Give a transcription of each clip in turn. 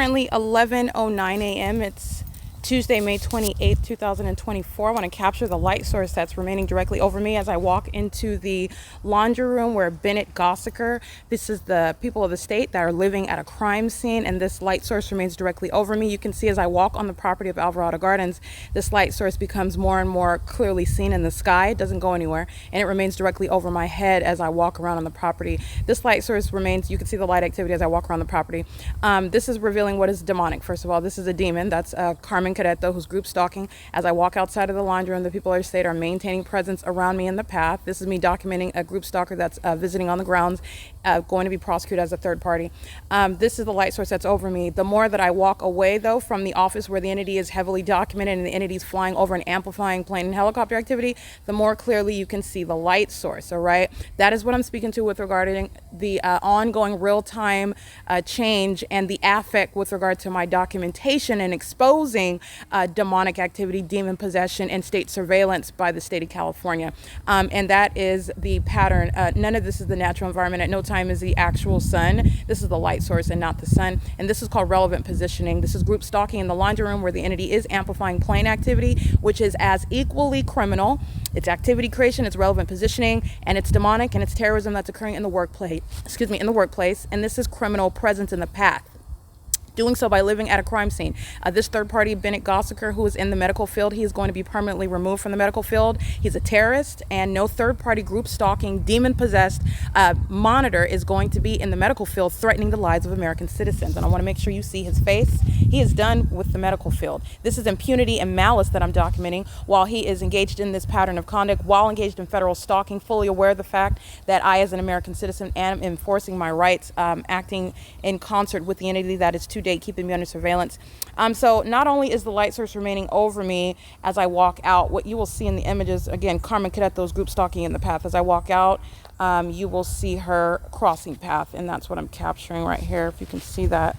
currently 11:09 a.m. It's Tuesday, May 28th, 2024. I want to capture the light source that's remaining directly over me as I walk into the laundry room where Bennett Gossiker, this is the people of the state that are living at a crime scene, and this light source remains directly over me. You can see as I walk on the property of Alvarado Gardens, this light source becomes more and more clearly seen in the sky. It doesn't go anywhere, and it remains directly over my head as I walk around on the property. This light source remains, you can see the light activity as I walk around the property. This is revealing what is demonic. First of all, this is a demon. That's Carmen Caretto, who's group stalking. As I walk outside of the laundry room, the people of the state are maintaining presence around me in the path. This is me documenting a group stalker that's visiting on the grounds, going to be prosecuted as a third party. This is the light source that's over me. The more that I walk away, though, from the office where the entity is heavily documented and the entity is flying over and amplifying plane and helicopter activity, the more clearly you can see the light source, all right? That is what I'm speaking to with regarding the ongoing real-time change and the affect with regard to my documentation and exposing demonic activity, demon possession, and state surveillance by the state of California. And that is the pattern. None of this is the natural environment. At no time is the actual sun. This is the light source and not the sun. And this is called relevant positioning. This is group stalking in the laundry room where the entity is amplifying plane activity, which is as equally criminal. It's activity creation, it's relevant positioning, and it's demonic, and it's terrorism that's occurring in the workplace. In the workplace. And this is criminal presence in the path. Doing so by living at a crime scene. This third party, Bennett Gossiker, who is in the medical field, he is going to be permanently removed from the medical field. He's a terrorist, and no third party group stalking, demon possessed monitor is going to be in the medical field threatening the lives of American citizens. And I want to make sure you see his face. He is done with the medical field. This is impunity and malice that I'm documenting while he is engaged in this pattern of conduct, while engaged in federal stalking, fully aware of the fact that I, as an American citizen, am enforcing my rights, acting in concert with the entity that is to date keeping me under surveillance. So not only is the light source remaining over me as I walk out, what you will see in the images, again, Carmen Caretto's group stalking in the path. As I walk out, you will see her crossing path, and that's what I'm capturing right here. If you can see that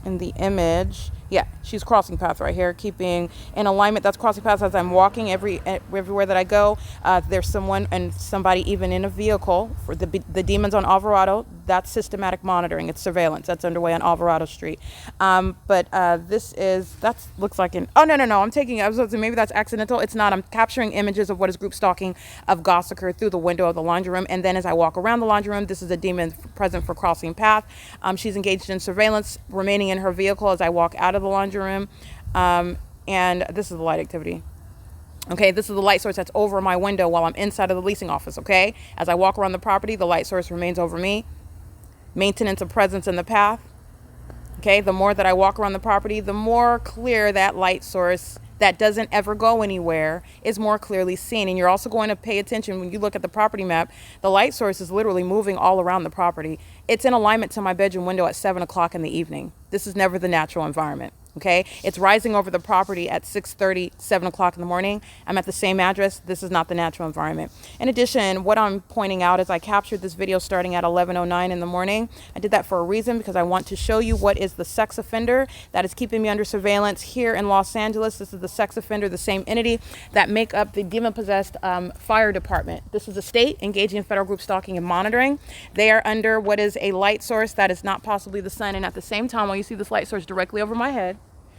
in the image. Yeah, she's crossing path right here, keeping in alignment. That's crossing path as I'm walking everywhere that I go. There's someone and somebody even in a vehicle. For the demons on Alvarado, that's systematic monitoring. It's surveillance. That's underway on Alvarado Street. But that looks like an, oh, no. I'm taking, I was thinking maybe that's accidental. It's not. I'm capturing images of what is group stalking of Gossiker through the window of the laundry room. And then as I walk around the laundry room, this is a demon present for crossing path. She's engaged in surveillance, remaining in her vehicle as I walk out of the laundry room, and this is the light activity. Okay, this is the light source that's over my window while I'm inside of the leasing office. Okay, as I walk around the property, the light source remains over me. Maintenance of presence in the path. Okay, the more that I walk around the property, the more clear that light source that doesn't ever go anywhere is more clearly seen. And you're also going to pay attention when you look at the property map. The light source is literally moving all around the property. It's in alignment to my bedroom window at 7 o'clock in the evening. This is never the natural environment. Okay, it's rising over the property at 6:30, 7 o'clock in the morning. I'm at the same address. This is not the natural environment. In addition, what I'm pointing out is I captured this video starting at 11:09 in the morning. I did that for a reason, because I want to show you what is the sex offender that is keeping me under surveillance here in Los Angeles. This is the sex offender, the same entity that make up the demon-possessed fire department. This is a state engaging in federal group stalking and monitoring. They are under what is a light source that is not possibly the sun. And at the same time, while you see this light source directly over my head,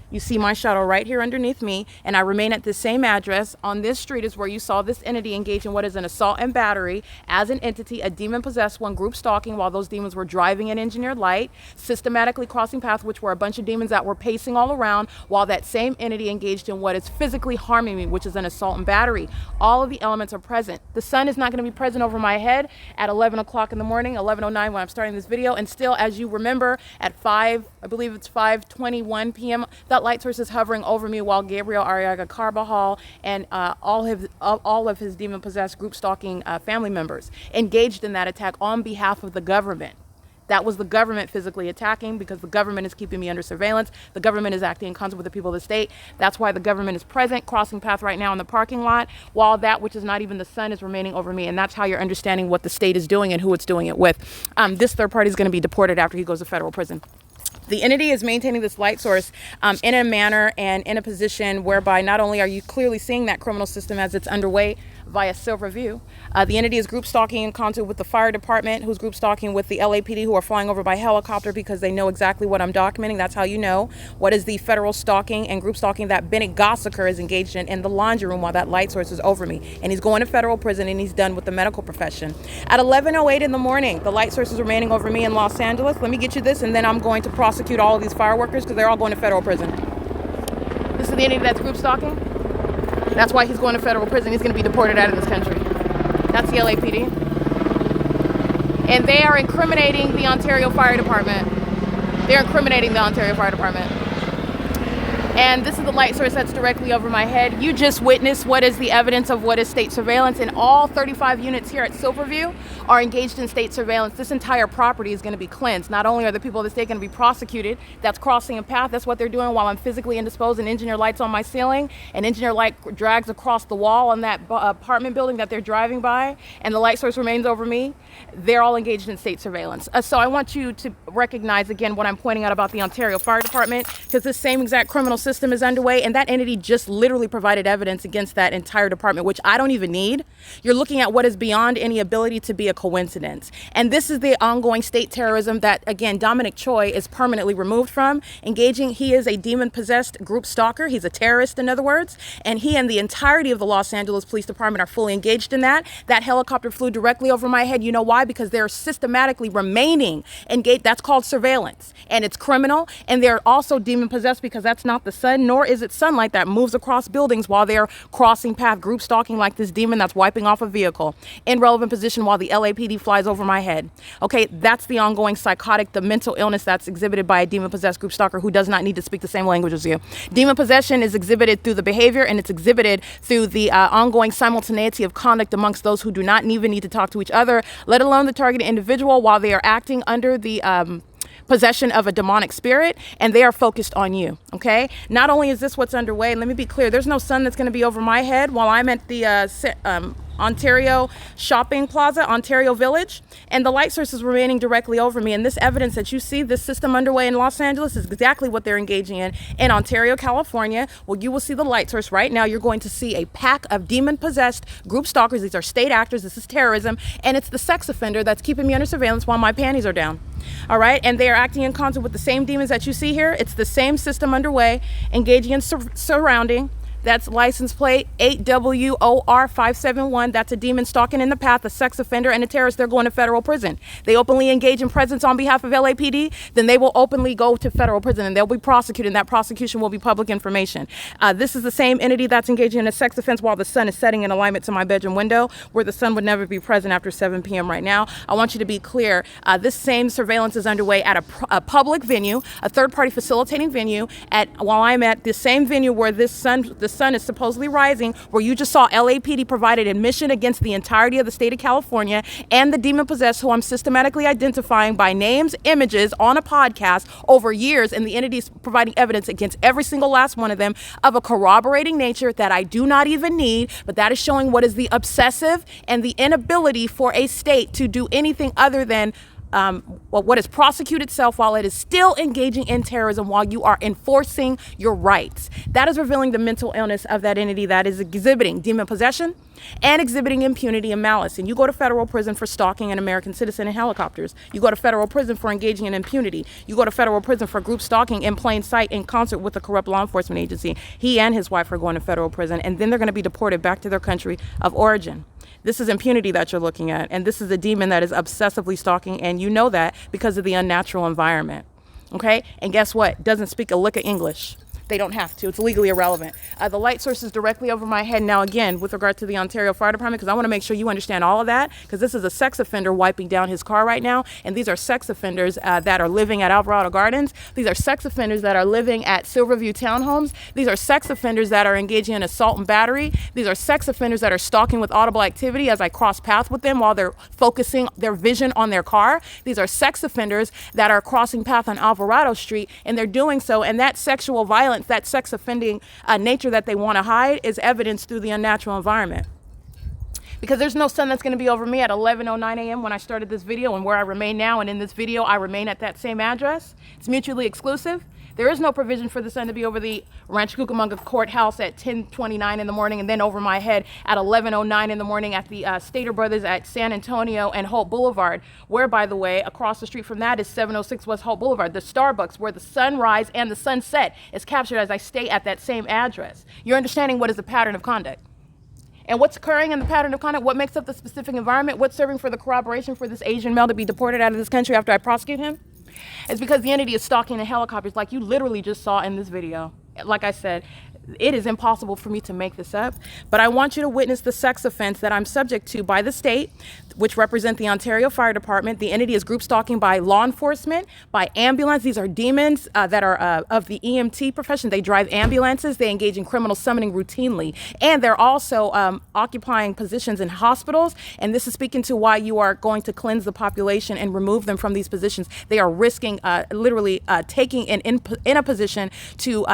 you see my shadow right here underneath me, and I remain at the same address. On this street is where you saw this entity engage in what is an assault and battery as an entity, a demon-possessed one, group stalking while those demons were driving an engineered light, systematically crossing paths, which were a bunch of demons that were pacing all around, while that same entity engaged in what is physically harming me, which is an assault and battery. All of the elements are present. The sun is not going to be present over my head at 11 o'clock in the morning, 11:09 when I'm starting this video, and still, as you remember, at 5:21 p.m., that light source is hovering over me while Gabriel Arriaga Carbajal and all of his demon-possessed group stalking family members engaged in that attack on behalf of the government. That was the government physically attacking, because the government is keeping me under surveillance. The government is acting in concert with the people of the state. That's why the government is present, crossing path right now in the parking lot, while that which is not even the sun is remaining over me. And that's how you're understanding what the state is doing and who it's doing it with. This third party is going to be deported after he goes to federal prison. The entity is maintaining this light source in a manner and in a position whereby not only are you clearly seeing that criminal system as it's underway via Silverview. The entity is group stalking in concert with the fire department, who's group stalking with the LAPD, who are flying over by helicopter because they know exactly what I'm documenting. That's how you know what is the federal stalking and group stalking that Bennett Gossiker is engaged in the laundry room while that light source is over me. And he's going to federal prison, and he's done with the medical profession. At 11:08 in the morning, the light source is remaining over me in Los Angeles. Let me get you this, and then I'm going to prosecute all of these fire workers because they're all going to federal prison. This is the entity that's group stalking. That's why he's going to federal prison. He's going to be deported out of this country. That's the LAPD. And they are incriminating the Ontario Fire Department. They're incriminating the Ontario Fire Department. And this is the light source that's directly over my head. You just witnessed what is the evidence of what is state surveillance, and all 35 units here at Silverview are engaged in state surveillance. This entire property is going to be cleansed. Not only are the people of the state going to be prosecuted, that's crossing a path. That's what they're doing while I'm physically indisposed and engineer lights on my ceiling, and engineer light drags across the wall on that apartment building that they're driving by, and the light source remains over me. They're all engaged in state surveillance. So I want you to recognize again what I'm pointing out about the Ontario Fire Department, because this same exact criminal system is underway, and that entity just literally provided evidence against that entire department, which I don't even need. You're looking at what is beyond any ability to be a coincidence. And this is the ongoing state terrorism that, again, Dominic Choi is permanently removed from. Engaging, he is a demon-possessed group stalker. He's a terrorist, in other words. And he and the entirety of the Los Angeles Police Department are fully engaged in that. That helicopter flew directly over my head. You know why? Because they're systematically remaining engaged. That's called surveillance. And it's criminal. And they're also demon-possessed because that's not the sun, nor is it sunlight that moves across buildings while they're crossing path, group stalking like this demon that's wiping off a vehicle in relevant position while the LAPD flies over my head. Okay, that's the ongoing psychotic, the mental illness that's exhibited by a demon-possessed group stalker who does not need to speak the same language as you. Demon possession is exhibited through the behavior, and it's exhibited through the ongoing simultaneity of conduct amongst those who do not even need to talk to each other, let alone the targeted individual, while they are acting under the possession of a demonic spirit, and they are focused on you. Okay, not only is this what's underway, let me be clear, there's no sun that's going to be over my head while I'm at the Ontario Shopping Plaza, Ontario Village, and the light source is remaining directly over me. And this evidence that you see, this system underway in Los Angeles, is exactly what they're engaging in Ontario, California. Well, you will see the light source right now. You're going to see a pack of demon-possessed group stalkers. These are state actors. This is terrorism, and it's the sex offender that's keeping me under surveillance while my panties are down. All right, and they are acting in concert with the same demons that you see here. It's the same system underway, engaging in surrounding. That's license plate 8WOR571. That's a demon stalking in the path, a sex offender, and a terrorist. They're going to federal prison. They openly engage in presence on behalf of LAPD, then they will openly go to federal prison, and they'll be prosecuted, and that prosecution will be public information. This is the same entity that's engaging in a sex offense while the sun is setting in alignment to my bedroom window, where the sun would never be present after 7 p.m. right now. I want you to be clear. This same surveillance is underway at a public venue, a third-party facilitating venue, while I'm at the same venue where the sun is supposedly rising, where you just saw LAPD provided admission against the entirety of the state of California and the demon-possessed, who I'm systematically identifying by names, images on a podcast over years, and the entities providing evidence against every single last one of them of a corroborating nature that I do not even need, but that is showing what is the obsessive and the inability for a state to do anything other than what is prosecute itself while it is still engaging in terrorism while you are enforcing your rights. That is revealing the mental illness of that entity that is exhibiting demon possession and exhibiting impunity and malice. And you go to federal prison for stalking an American citizen in helicopters. You go to federal prison for engaging in impunity. You go to federal prison for group stalking in plain sight in concert with a corrupt law enforcement agency. He and his wife are going to federal prison, and then they're going to be deported back to their country of origin. This is impunity that you're looking at, and this is a demon that is obsessively stalking, and you know that because of the unnatural environment, okay? And guess what? Doesn't speak a lick of English. They don't have to. It's legally irrelevant. The light source is directly over my head now, again, with regard to the Ontario Fire Department, because I want to make sure you understand all of that, because this is a sex offender wiping down his car right now, and these are sex offenders that are living at Alvarado Gardens. These are sex offenders that are living at Silverview Townhomes. These are sex offenders that are engaging in assault and battery. These are sex offenders that are stalking with audible activity as I cross path with them while they're focusing their vision on their car. These are sex offenders that are crossing path on Alvarado Street, and they're doing so, and that sexual violence, that sex offending nature that they want to hide is evidenced through the unnatural environment. Because there's no sun that's going to be over me at 11:09 a.m. when I started this video and where I remain now, and in this video I remain at that same address. It's mutually exclusive. There is no provision for the sun to be over the Rancho Cucamonga courthouse at 10:29 in the morning and then over my head at 11:09 in the morning at the Stater Brothers at San Antonio and Holt Boulevard, where, by the way, across the street from that is 706 West Holt Boulevard, the Starbucks where the sunrise and the sunset is captured as I stay at that same address. You're understanding what is the pattern of conduct. And what's occurring in the pattern of conduct, what makes up the specific environment, what's serving for the corroboration for this Asian male to be deported out of this country after I prosecute him? It's because the entity is stalking the helicopters like you literally just saw in this video. Like I said, it is impossible for me to make this up, but I want you to witness the sex offense that I'm subject to by the state, which represent the Ontario Fire Department. The entity is group stalking by law enforcement, by ambulance. These are demons that are of the EMT profession. They drive ambulances. They engage in criminal summoning routinely. And they're also occupying positions in hospitals. And this is speaking to why you are going to cleanse the population and remove them from these positions. They are risking literally taking in a position to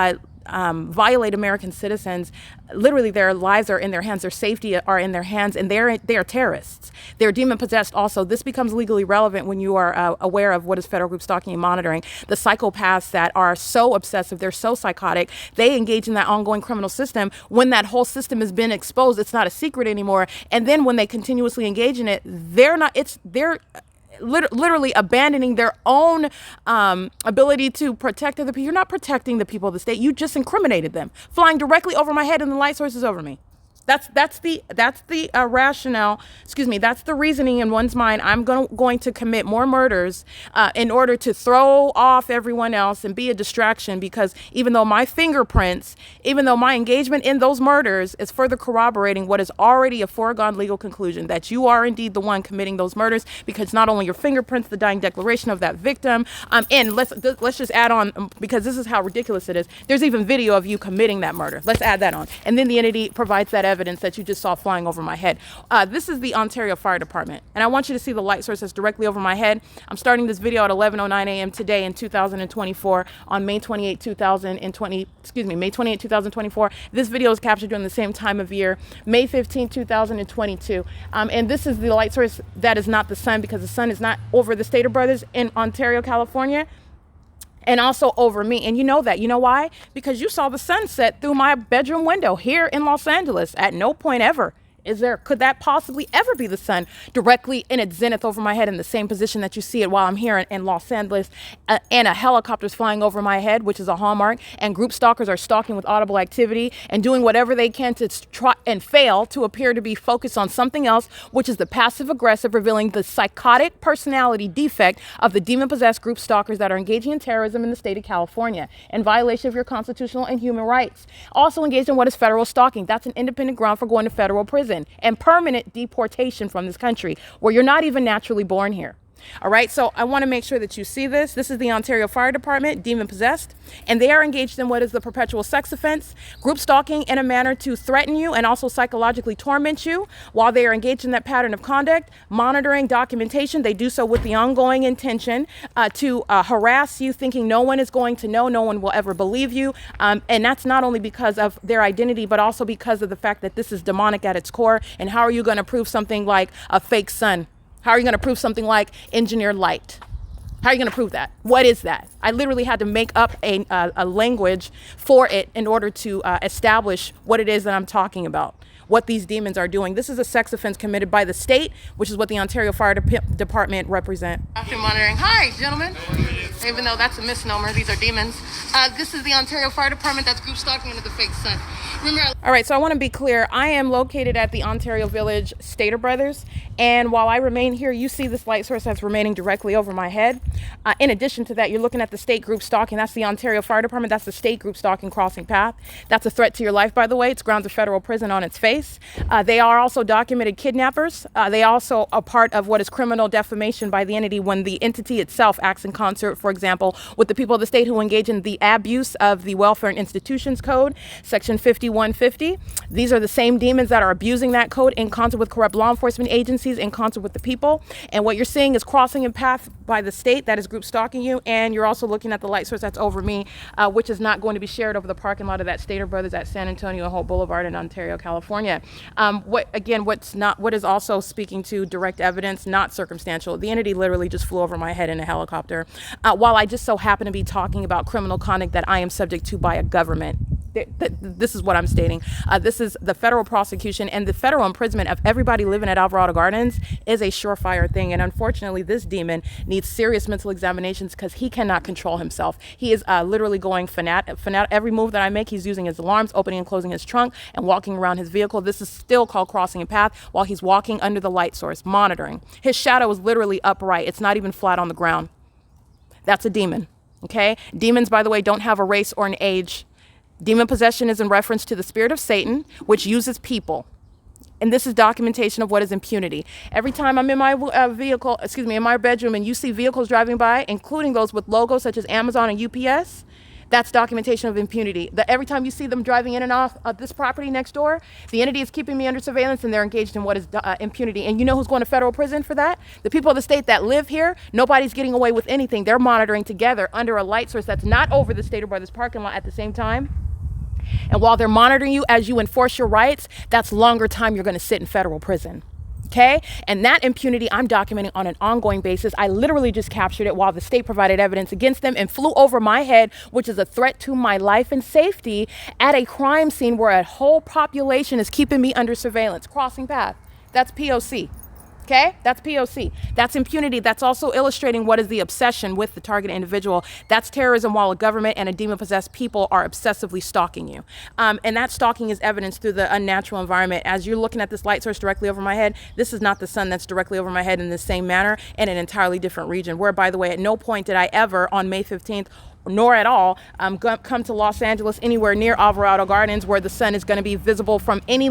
violate American citizens. Literally, their lives are in their hands, their safety are in their hands, and they are terrorists. They're demon possessed also. This becomes legally relevant when you are aware of what is federal group stalking and monitoring. The psychopaths that are so obsessive, they're so psychotic, they engage in that ongoing criminal system. When that whole system has been exposed, it's not a secret anymore. And then when they continuously engage in it, they're literally abandoning their own ability to protect other people. You're not protecting the people of the state. You just incriminated them, flying directly over my head, and the light source is over me. That's the rationale. Excuse me. That's the reasoning in one's mind. I'm going to commit more murders in order to throw off everyone else and be a distraction. Because even though my fingerprints, even though my engagement in those murders is further corroborating what is already a foregone legal conclusion, that you are indeed the one committing those murders, because not only your fingerprints, the dying declaration of that victim, and let's just add on, because this is how ridiculous it is. There's even video of you committing that murder. Let's add that on, and then the entity provides that evidence that you just saw flying over my head. This is the Ontario Fire Department, and I want you to see the light source that's directly over my head. I'm starting this video at 11:09 a.m. today in 2024 on May 28, 2024. This video is captured during the same time of year, May 15, 2022. And this is the light source that is not the sun, because the sun is not over the Stater Brothers in Ontario, California, and also over me. And you know that. You know why? Because you saw the sunset through my bedroom window here in Los Angeles. At no point ever could that possibly ever be the sun directly in its zenith over my head in the same position that you see it while I'm here in Los Angeles, and a helicopter's flying over my head, which is a hallmark, and group stalkers are stalking with audible activity and doing whatever they can to try and fail to appear to be focused on something else, which is the passive aggressive, revealing the psychotic personality defect of the demon possessed group stalkers that are engaging in terrorism in the state of California in violation of your constitutional and human rights. Also engaged in what is federal stalking. That's an independent ground for going to federal prison and permanent deportation from this country, where you're not even naturally born here. All right, so I want to make sure that you see this. This is the Ontario Fire Department, demon possessed, and they are engaged in what is the perpetual sex offense, group stalking in a manner to threaten you and also psychologically torment you while they are engaged in that pattern of conduct, monitoring documentation. They do so with the ongoing intention to harass you, thinking no one is going to know, no one will ever believe you. And that's not only because of their identity, but also because of the fact that this is demonic at its core. And how are you going to prove something like a fake sun? How are you going to prove something like engineered light? How are you going to prove that? What is that? I literally had to make up a language for it in order to establish what it is that I'm talking about, what these demons are doing. This is a sex offense committed by the state, which is what the Ontario Fire Department represent. After monitoring, hi, gentlemen. Even though that's a misnomer, these are demons. This is the Ontario Fire Department that's group stalking into the fake sun. All right, so I want to be clear. I am located at the Ontario Village Stater Brothers, and while I remain here, you see this light source that's remaining directly over my head. In addition to that, you're looking at the state group stalking. That's the Ontario Fire Department. That's the state group stalking crossing path. That's a threat to your life, by the way. It's grounds of federal prison on its face. They are also documented kidnappers. They also are part of what is criminal defamation by the entity when the entity itself acts in concert, for example, with the people of the state who engage in the abuse of the Welfare and Institutions Code, Section 5150. These are the same demons that are abusing that code in concert with corrupt law enforcement agencies, in concert with the people. And what you're seeing is crossing a path by the state that is group stalking you, and you're also looking at the light source that's over me, which is not going to be shared over the parking lot of that Stater Brothers at San Antonio Hope Boulevard in Ontario, California. What is also speaking to direct evidence, not circumstantial. The entity literally just flew over my head in a helicopter, while I just so happen to be talking about criminal conduct that I am subject to by a government. This is what I'm stating. This is the federal prosecution, and the federal imprisonment of everybody living at Alvarado Gardens is a surefire thing. And unfortunately, this demon needs serious mental examinations because he cannot control himself. He is literally going fanatic. Every move that I make, he's using his alarms, opening and closing his trunk, and walking around his vehicle. This is still called crossing a path while he's walking under the light source, monitoring. His shadow is literally upright. It's not even flat on the ground. That's a demon, okay? Demons, by the way, don't have a race or an age. Demon possession is in reference to the spirit of Satan, which uses people. And this is documentation of what is impunity. Every time I'm in my in my bedroom, and you see vehicles driving by, including those with logos such as Amazon and UPS, that's documentation of impunity. Every time you see them driving in and off of this property next door, the entity is keeping me under surveillance, and they're engaged in what is impunity. And you know who's going to federal prison for that? The people of the state that live here. Nobody's getting away with anything. They're monitoring together under a light source that's not over the Stater Brothers parking lot at the same time. And while they're monitoring you as you enforce your rights, that's longer time you're going to sit in federal prison. Okay? And that impunity I'm documenting on an ongoing basis. I literally just captured it while the state provided evidence against them and flew over my head, which is a threat to my life and safety, at a crime scene where a whole population is keeping me under surveillance. Crossing path. That's P.O.C. Okay, that's P.O.C. That's impunity. That's also illustrating what is the obsession with the target individual. That's terrorism while a government and a demon-possessed people are obsessively stalking you. And that stalking is evidenced through the unnatural environment. As you're looking at this light source directly over my head, this is not the sun that's directly over my head in the same manner in an entirely different region, where, by the way, at no point did I ever, on May 15th, nor at all, come to Los Angeles, anywhere near Alvarado Gardens, where the sun is going to be visible from any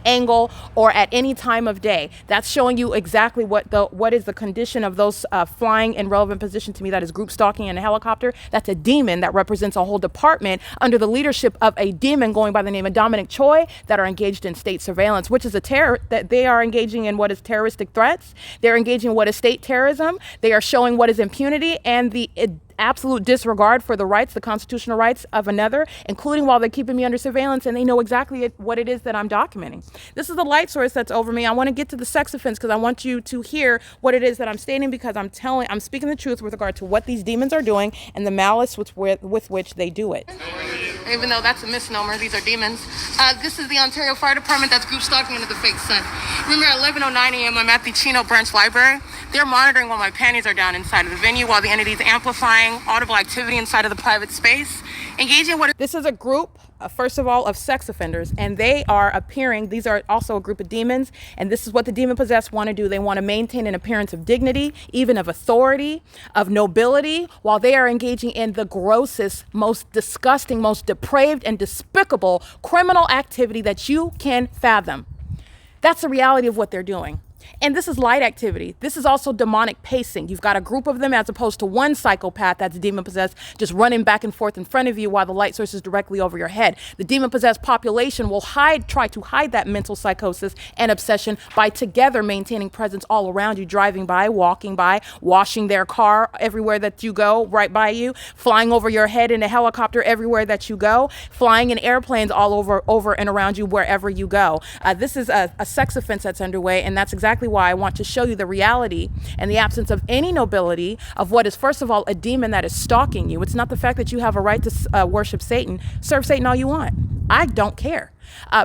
angle or at any time of day. That's showing you exactly what is the condition of those flying in relevant position to me. That is group stalking in a helicopter. That's a demon that represents a whole department under the leadership of a demon going by the name of DOMINIC CHOI that are engaged in state surveillance, which is a terror that they are engaging in what is terroristic threats. They're engaging in what is state terrorism. They are showing what is impunity and the absolute disregard for the rights, the constitutional rights of another, including while they're keeping me under surveillance, and they know exactly what it is that I'm documenting. This is the light source that's over me. I want to get to the sex offense because I want you to hear what it is that I'm stating, because I'm speaking the truth with regard to what these demons are doing and the malice with which they do it. Even though that's a misnomer, these are demons. This is the Ontario Fire Department that's group stalking into the fake sun. Remember, at 11:09 a.m., I'm at the Chino Branch Library. They're monitoring while my panties are down inside of the venue, while the entity is amplifying audible activity inside of the private space. Engaging what... This is a group, first of all, of sex offenders, and they are appearing. These are also a group of demons, and this is what the demon-possessed want to do. They want to maintain an appearance of dignity, even of authority, of nobility, while they are engaging in the grossest, most disgusting, most depraved, and despicable criminal activity that you can fathom. That's the reality of what they're doing. And this is light activity. This is also demonic pacing. You've got a group of them as opposed to one psychopath that's demon-possessed just running back and forth in front of you while the light source is directly over your head. The demon-possessed population will try to hide that mental psychosis and obsession by together maintaining presence all around you, driving by, walking by, washing their car everywhere that you go, right by you, flying over your head in a helicopter everywhere that you go, flying in airplanes all over and around you wherever you go. This is a sex offense that's underway, and that's exactly why I want to show you the reality and the absence of any nobility of what is, first of all, a demon that is stalking you. It's not the fact that you have a right to worship Satan. Serve Satan all you want. I don't care.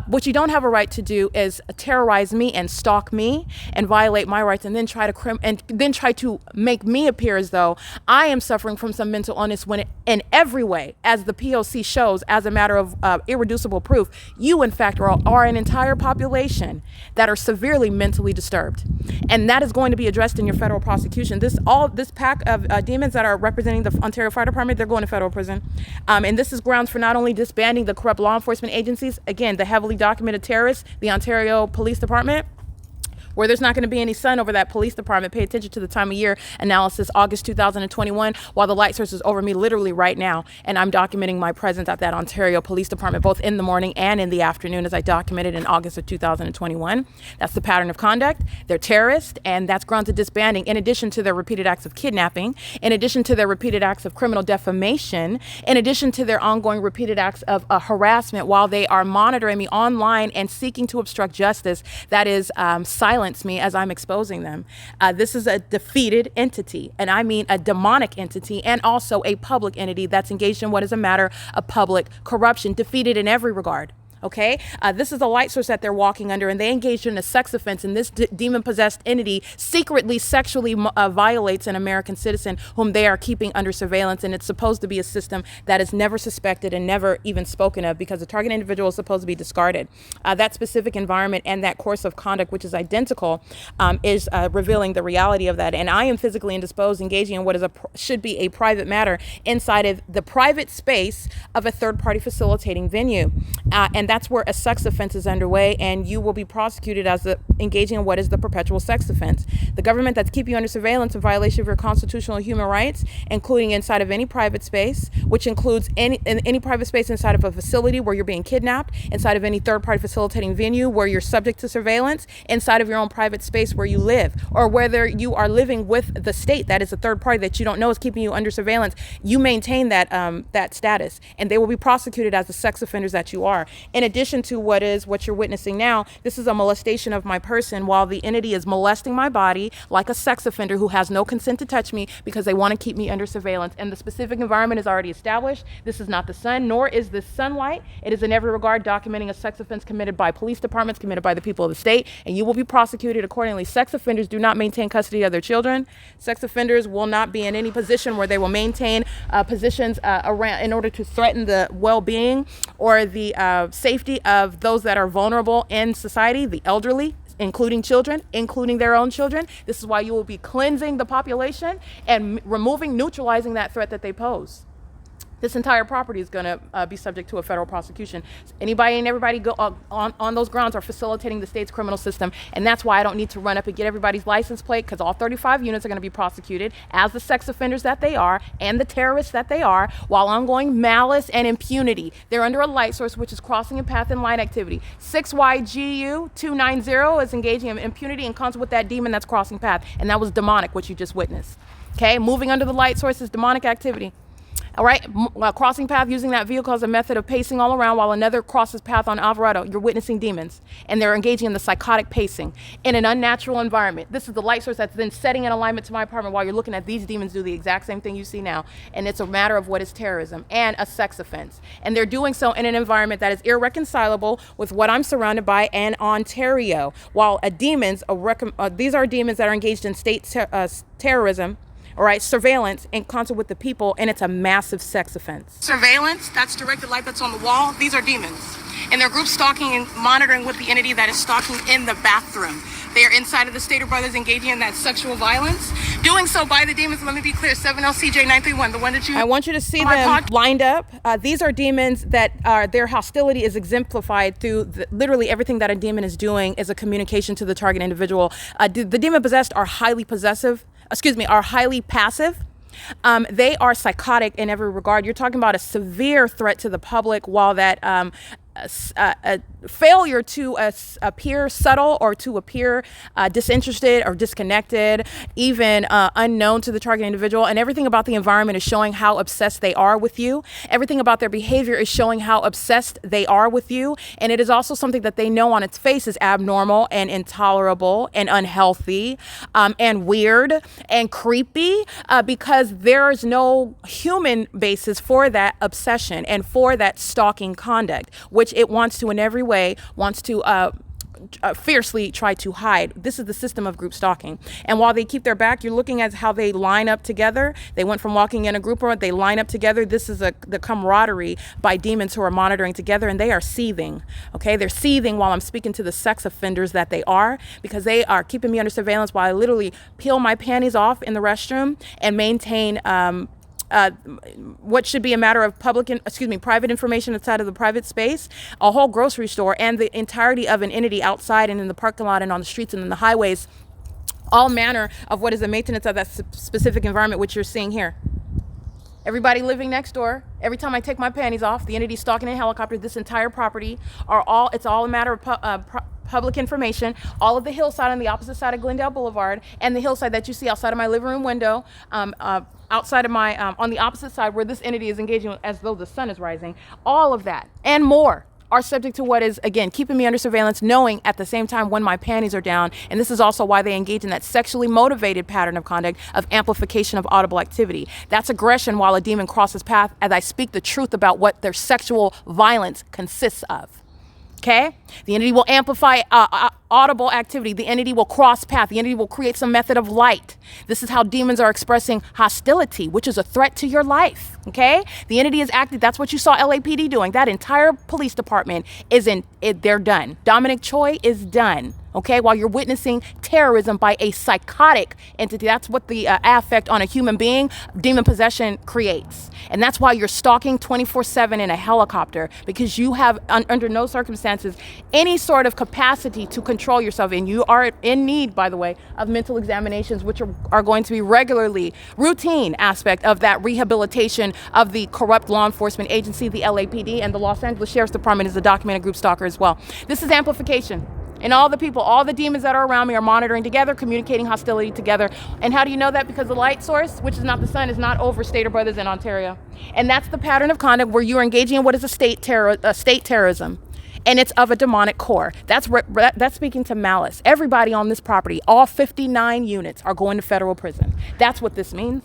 What you don't have a right to do is terrorize me and stalk me and violate my rights, and then try to make me appear as though I am suffering from some mental illness, when in every way, as the P.O.C. shows, as a matter of irreducible proof, you in fact are an entire population that are severely mentally disturbed, and that is going to be addressed in your federal prosecution. This pack of demons that are representing the Ontario Fire Department, they're going to federal prison, and this is grounds for not only disbanding the corrupt law enforcement agencies, again, the heavily documented terrorists, the Ontario Police Department, Where there's not going to be any sun over that police department, pay attention to the time of year analysis, August 2021, while the light source is over me literally right now. And I'm documenting my presence at that Ontario Police Department, both in the morning and in the afternoon, as I documented in August of 2021. That's the pattern of conduct. They're terrorists, and that's grounds of disbanding, in addition to their repeated acts of kidnapping, in addition to their repeated acts of criminal defamation, in addition to their ongoing repeated acts of harassment while they are monitoring me online and seeking to obstruct justice, that is silence me as I'm exposing them. This is a defeated entity, and I mean a demonic entity, and also a public entity that's engaged in what is a matter of public corruption, defeated in every regard. Okay, this is a light source that they're walking under, and they engaged in a sex offense, and this demon-possessed entity secretly sexually violates an American citizen whom they are keeping under surveillance, and it's supposed to be a system that is never suspected and never even spoken of, because the target individual is supposed to be discarded. That specific environment and that course of conduct, which is identical, is revealing the reality of that. And I am physically indisposed, engaging in what is should be a private matter inside of the private space of a third-party facilitating venue, and that's where a sex offense is underway, and you will be prosecuted as engaging in what is the perpetual sex offense. The government that's keeping you under surveillance in violation of your constitutional and human rights, including inside of any private space, which includes any private space inside of a facility where you're being kidnapped, inside of any third-party facilitating venue where you're subject to surveillance, inside of your own private space where you live, or whether you are living with the state that is a third party that you don't know is keeping you under surveillance. You maintain that that status, and they will be prosecuted as the sex offenders that you are. In addition to what you're witnessing now, this is a molestation of my person while the entity is molesting my body like a sex offender who has no consent to touch me because they want to keep me under surveillance. And the specific environment is already established. This is not the sun, nor is this sunlight. It is in every regard documenting a sex offense committed by police departments, committed by the people of the state, and you will be prosecuted accordingly. Sex offenders do not maintain custody of their children. Sex offenders will not be in any position where they will maintain positions around in order to threaten the well-being or the safety of those that are vulnerable in society, the elderly, including children, including their own children. This is why you will be cleansing the population and neutralizing that threat that they pose. This entire property is going to be subject to a federal prosecution. Anybody and everybody go on those grounds are facilitating the state's criminal system, and that's why I don't need to run up and get everybody's license plate, because all 35 units are going to be prosecuted as the sex offenders that they are and the terrorists that they are, while ongoing malice and impunity. They're under a light source, which is crossing a path in light activity. 6YGU290 is engaging in impunity in concert with that demon that's crossing path, and that was demonic, what you just witnessed. Okay, moving under the light source is demonic activity. All right, crossing path using that vehicle as a method of pacing all around while another crosses path on Alvarado. You're witnessing demons, and they're engaging in the psychotic pacing in an unnatural environment. This is the light source that's then setting in alignment to my apartment while you're looking at these demons do the exact same thing you see now. And it's a matter of what is terrorism and a sex offense. And they're doing so in an environment that is irreconcilable with what I'm surrounded by in Ontario. While these are demons that are engaged in state terrorism, all right, surveillance in concert with the people, and it's a massive sex offense. Surveillance, that's directed light that's on the wall. These are demons. And they're group stalking and monitoring with the entity that is stalking in the bathroom. They are inside of the Stater Brothers engaging in that sexual violence. Doing so by the demons, let me be clear, 7LCJ931, the one that you... I want you to see them lined up. These are demons that their hostility is exemplified through literally everything that a demon is doing is a communication to the target individual. The demon-possessed are highly passive. They are psychotic in every regard. You're talking about a severe threat to the public, while that a failure to appear subtle or to appear disinterested or disconnected, even unknown to the target individual. And everything about the environment is showing how obsessed they are with you. Everything about their behavior is showing how obsessed they are with you. And it is also something that they know on its face is abnormal and intolerable and unhealthy and weird and creepy, because there is no human basis for that obsession and for that stalking conduct, which it wants to in every way, wants to fiercely try to hide. This is the system of group stalking. And while they keep their back, you're looking at how they line up together. They went from walking in a group, or they line up together. This is the camaraderie by demons who are monitoring together, and they are seething. Okay, they're seething while I'm speaking to the sex offenders that they are, because they are keeping me under surveillance while I literally peel my panties off in the restroom and maintain what should be a matter of private information outside of the private space, a whole grocery store, and the entirety of an entity outside and in the parking lot and on the streets and in the highways, all manner of what is the maintenance of that specific environment, which you're seeing here. Everybody living next door, every time I take my panties off, the entity stalking in a helicopter, this entire property, it's all a matter of public information. All of the hillside on the opposite side of Glendale Boulevard and the hillside that you see outside of my living room window, outside of my, on the opposite side where this entity is engaging as though the sun is rising, all of that and more are subject to what is, again, keeping me under surveillance, knowing at the same time when my panties are down. And this is also why they engage in that sexually motivated pattern of conduct of amplification of audible activity. That's aggression while a demon crosses path as I speak the truth about what their sexual violence consists of. Okay? The entity will amplify audible activity. The entity will cross path. The entity will create some method of light. This is how demons are expressing hostility, which is a threat to your life. Okay? The entity is acting. That's what you saw LAPD doing. That entire police department they're done. Dominic Choi is done. Okay, while you're witnessing terrorism by a psychotic entity. That's what the affect on a human being, demon possession creates. And that's why you're stalking 24/7 in a helicopter, because you have, under no circumstances, any sort of capacity to control yourself. And you are in need, by the way, of mental examinations, which are going to be regularly, routine aspect of that rehabilitation of the corrupt law enforcement agency, the LAPD, and the Los Angeles Sheriff's Department is a documented group stalker as well. This is amplification. And all the people, all the demons that are around me are monitoring together, communicating hostility together. And how do you know that? Because the light source, which is not the sun, is not over Stater Brothers in Ontario. And that's the pattern of conduct where you're engaging in what is a state terrorism. And it's of a demonic core. That's speaking to malice. Everybody on this property, all 59 units, are going to federal prison. That's what this means.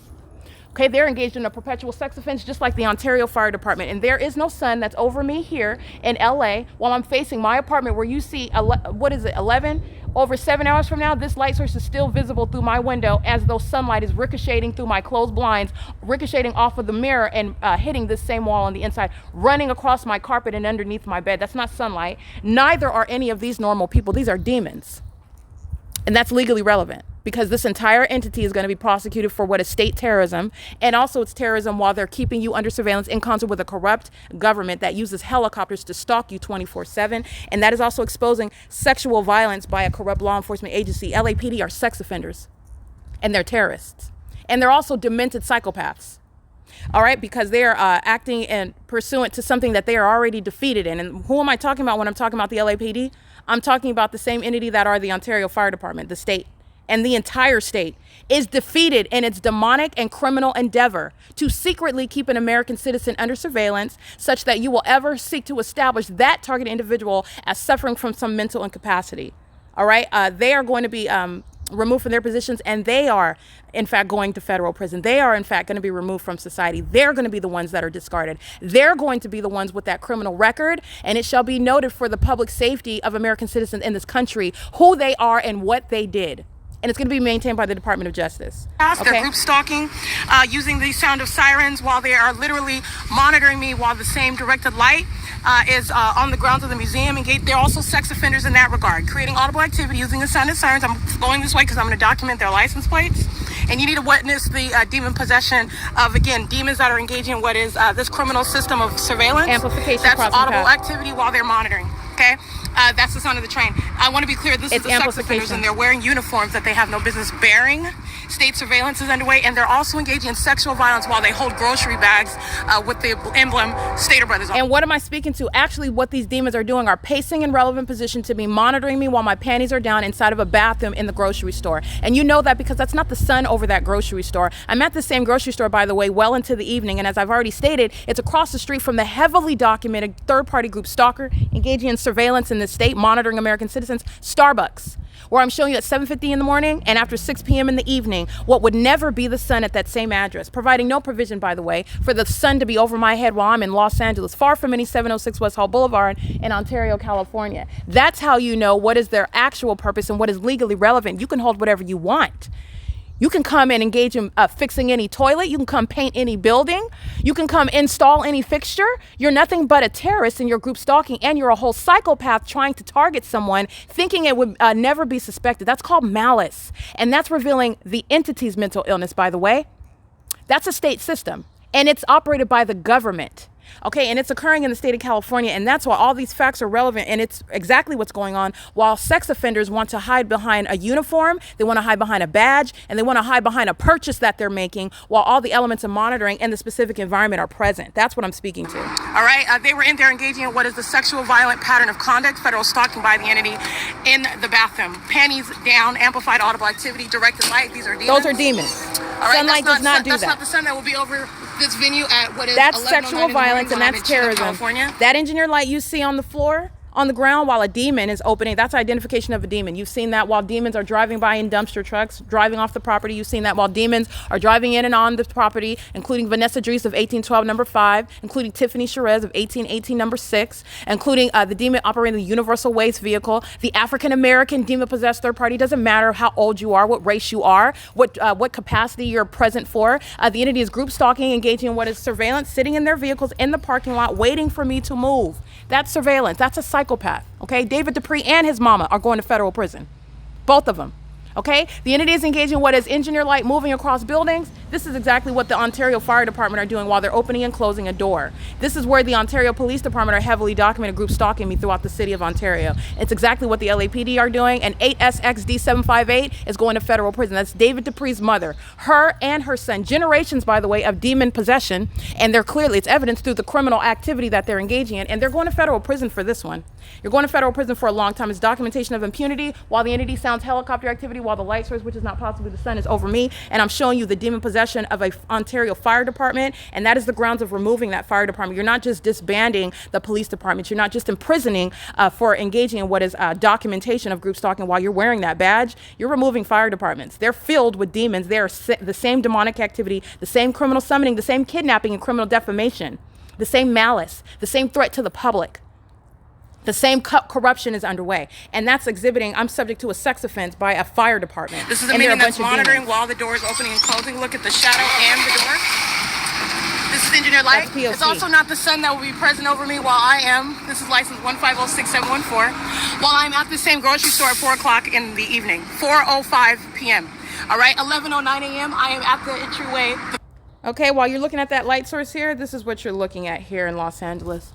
Okay, they're engaged in a perpetual sex offense, just like the Ontario Fire Department. And there is no sun that's over me here in LA while I'm facing my apartment where you see, 11? Over 7 hours from now, this light source is still visible through my window as though sunlight is ricocheting through my closed blinds, ricocheting off of the mirror and hitting this same wall on the inside, running across my carpet and underneath my bed. That's not sunlight. Neither are any of these normal people. These are demons. And that's legally relevant, because this entire entity is going to be prosecuted for what is state terrorism, and also it's terrorism while they're keeping you under surveillance in concert with a corrupt government that uses helicopters to stalk you 24/7, and that is also exposing sexual violence by a corrupt law enforcement agency. LAPD are sex offenders, and they're terrorists, and they're also demented psychopaths. All right, because they are acting and pursuant to something that they are already defeated in. And who am I talking about when I'm talking about the LAPD? I'm talking about the same entity that are the Ontario Fire Department, the state. And the entire state is defeated in its demonic and criminal endeavor to secretly keep an American citizen under surveillance such that you will ever seek to establish that target individual as suffering from some mental incapacity. All right, they are going to be removed from their positions, and they are in fact going to federal prison. They are in fact going to be removed from society. They're going to be the ones that are discarded. They're going to be the ones with that criminal record, and it shall be noted for the public safety of American citizens in this country who they are and what they did. And it's going to be maintained by the Department of Justice. Okay? They're group stalking, using the sound of sirens while they are literally monitoring me while the same directed light is on the grounds of the museum. And they're also sex offenders in that regard, creating audible activity using the sound of sirens. I'm going this way because I'm going to document their license plates. And you need to witness the demon possession of, again, demons that are engaging in what is this criminal system of surveillance. Amplification. That's audible activity while they're monitoring. Okay? That's the sound of the train. I want to be clear, this is the sex offenders, and they're wearing uniforms that they have no business bearing. State surveillance is underway, and they're also engaging in sexual violence while they hold grocery bags with the emblem Stater Brothers on. And what am I speaking to? Actually, what these demons are doing are pacing in relevant position to me, monitoring me while my panties are down inside of a bathroom in the grocery store. And you know that because that's not the sun over that grocery store. I'm at the same grocery store, by the way, well into the evening, and as I've already stated, it's across the street from the heavily documented third-party group stalker engaging in surveillance in this state, monitoring American citizens, Starbucks, where I'm showing you at 7:50 in the morning and after 6 p.m. in the evening what would never be the sun at that same address, providing no provision, by the way, for the sun to be over my head while I'm in Los Angeles, far from any 706 West Hall Boulevard in Ontario, California. That's how you know what is their actual purpose and what is legally relevant. You can hold whatever you want. You can come and engage in fixing any toilet. You can come paint any building. You can come install any fixture. You're nothing but a terrorist in your group stalking, and you're a whole psychopath trying to target someone, thinking it would never be suspected. That's called malice. And that's revealing the entity's mental illness, by the way. That's a state system. and it's operated by the government. Okay, and it's occurring in the state of California, and that's why all these facts are relevant, and it's exactly what's going on. While sex offenders want to hide behind a uniform, they want to hide behind a badge, and they want to hide behind a purchase that they're making, while all the elements of monitoring and the specific environment are present. That's what I'm speaking to. All right, they were in there engaging in what is the sexual violent pattern of conduct, federal stalking by the entity in the bathroom. Panties down, amplified audible activity, directed light. These are demons. Those are demons. All right, sunlight does not do that. That's not the sun that will be over this venue at what is that's sexual violence and that's terrorism. California. That engineer light you see on the floor, on the ground, while a demon is opening, that's identification of a demon. You've seen that while demons are driving by in dumpster trucks, driving off the property. You've seen that while demons are driving in and on the property, including Vanessa Dries of 1812, number 5, including Tiffany Sherez of 1818, number 6, including the demon operating the universal waste vehicle, the African-American demon-possessed third party. Doesn't matter how old you are, what race you are, what capacity you're present for. The entity is group stalking, engaging in what is surveillance, sitting in their vehicles in the parking lot, waiting for me to move. That's surveillance. That's a psychopath. Okay, David Dupree and his mama are going to federal prison, both of them. Okay, the entity is engaging in what is engineer light moving across buildings. This is exactly what the Ontario Fire Department are doing while they're opening and closing a door. This is where the Ontario Police Department are heavily documented group stalking me throughout the city of Ontario. It's exactly what the LAPD are doing, and 8SXD758 is going to federal prison. That's David Dupree's mother, her and her son. Generations, by the way, of demon possession, and it's evidence through the criminal activity that they're engaging in, and they're going to federal prison for this one. You're going to federal prison for a long time. It's documentation of impunity while the entity sounds helicopter activity, while the light source, which is not possibly the sun, is over me, and I'm showing you the demon possession of a Ontario Fire Department, and that is the grounds of removing that fire department. You're not just disbanding the police department. You're not just imprisoning for engaging in what is documentation of group stalking while you're wearing that badge. You're removing fire departments. They're filled with demons. They are the same demonic activity, the same criminal summoning, the same kidnapping and criminal defamation, the same malice, the same threat to the public. The same corruption is underway, and that's exhibiting. I'm subject to a sex offense by a fire department. This is a meeting that's monitoring while the door is opening and closing. Look at the shadow and the door. This is engineer light. That's P.O.C. It's also not the sun that will be present over me while I am. This is license 1506714. While I'm at the same grocery store at 4 o'clock in the evening, 4:05 p.m. All right, 11:09 a.m. I am at the entryway. Okay, while you're looking at that light source here, this is what you're looking at here in Los Angeles.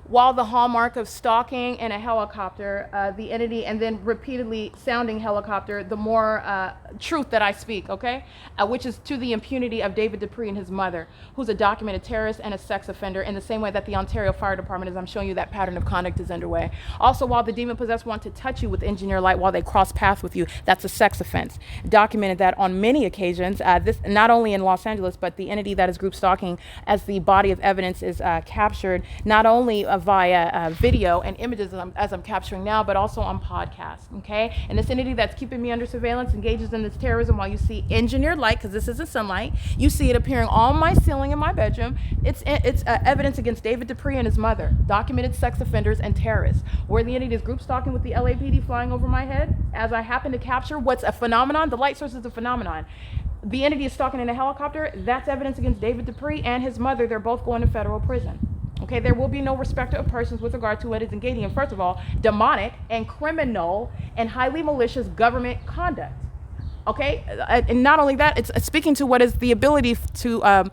While the hallmark of stalking in a helicopter, the entity, and then repeatedly sounding helicopter, the more truth that I speak, okay? Which is to the impunity of David Dupree and his mother, who's a documented terrorist and a sex offender, in the same way that the Ontario Fire Department, as I'm showing you, that pattern of conduct is underway. Also, while the demon-possessed want to touch you with engineer light while they cross paths with you, that's a sex offense. Documented that on many occasions, this not only in Los Angeles, but the entity that is group stalking, as the body of evidence is captured, not only via video and images as I'm capturing now, but also on podcasts, okay? And this entity that's keeping me under surveillance engages in this terrorism while you see engineered light, because this isn't sunlight. You see it appearing on my ceiling in my bedroom. It's evidence against David Dupree and his mother, documented sex offenders and terrorists, where the entity is group stalking with the LAPD flying over my head as I happen to capture what's a phenomenon. The light source is a phenomenon. The entity is stalking in a helicopter. That's evidence against David Dupree and his mother. They're both going to federal prison. Okay, there will be no respect of persons with regard to what is engaging in, first of all, demonic and criminal and highly malicious government conduct. Okay, and not only that, it's speaking to what is the ability to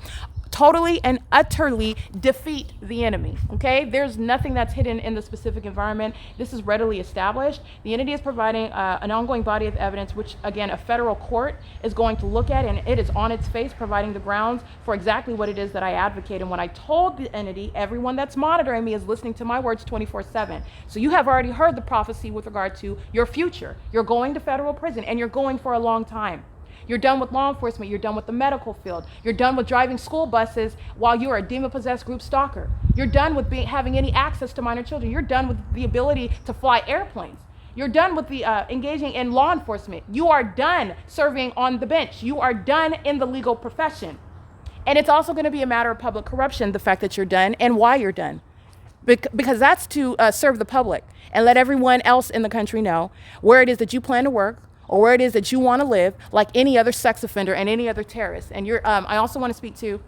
totally and utterly defeat the enemy. Okay, there's nothing that's hidden in the specific environment. This is readily established. The entity is providing an ongoing body of evidence, which again a federal court is going to look at, and it is on its face providing the grounds for exactly what it is that I advocate. And when I told the entity, everyone that's monitoring me is listening to my words 24/7. So you have already heard the prophecy with regard to your future. You're going to federal prison, and you're going for a long time. You're done with law enforcement. You're done with the medical field. You're done with driving school buses while you're a demon-possessed group stalker. You're done with having any access to minor children. You're done with the ability to fly airplanes. You're done with the engaging in law enforcement. You are done serving on the bench. You are done in the legal profession. And it's also going to be a matter of public corruption, the fact that you're done and why you're done. Because that's to serve the public and let everyone else in the country know where it is that you plan to work, or where it is that you want to live, like any other sex offender and any other terrorist. And I also want to speak to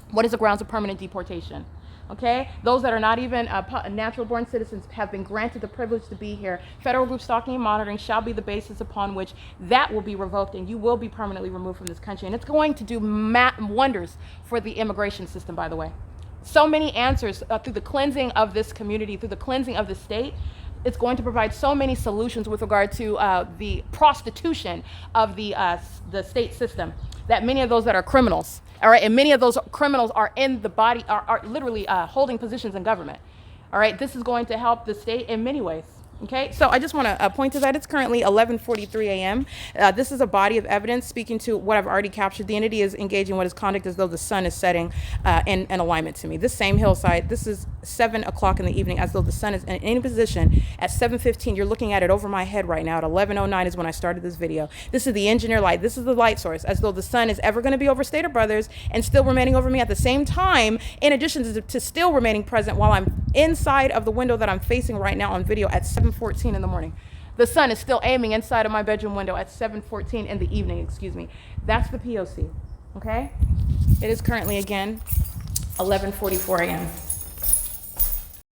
what is the grounds of permanent deportation. Okay, those that are not even natural-born citizens have been granted the privilege to be here. Federal group stalking and monitoring shall be the basis upon which that will be revoked, and you will be permanently removed from this country. And it's going to do wonders for the immigration system, by the way. So many answers through the cleansing of this community, through the cleansing of the state. It's going to provide so many solutions with regard to the prostitution of the state system, that many of those that are criminals, all right, and many of those criminals are in the body, are literally holding positions in government. All right, this is going to help the state in many ways. Okay, so I just want to point to that. It's currently 11:43 a.m. This is a body of evidence speaking to what I've already captured. The entity is engaging what is conduct as though the sun is setting in alignment to me. This same hillside, this is 7 o'clock in the evening, as though the sun is in any position at 7:15. You're looking at it over my head right now. At 11:09 is when I started this video. This is the engineer light. This is the light source, as though the sun is ever going to be over Stater Brothers and still remaining over me at the same time, in addition to still remaining present while I'm inside of the window that I'm facing right now on video at 7:14 in the morning. The sun is still aiming inside of my bedroom window at 7:14 in the evening, excuse me. That's the P.O.C, okay? It is currently, again, 11:44 a.m.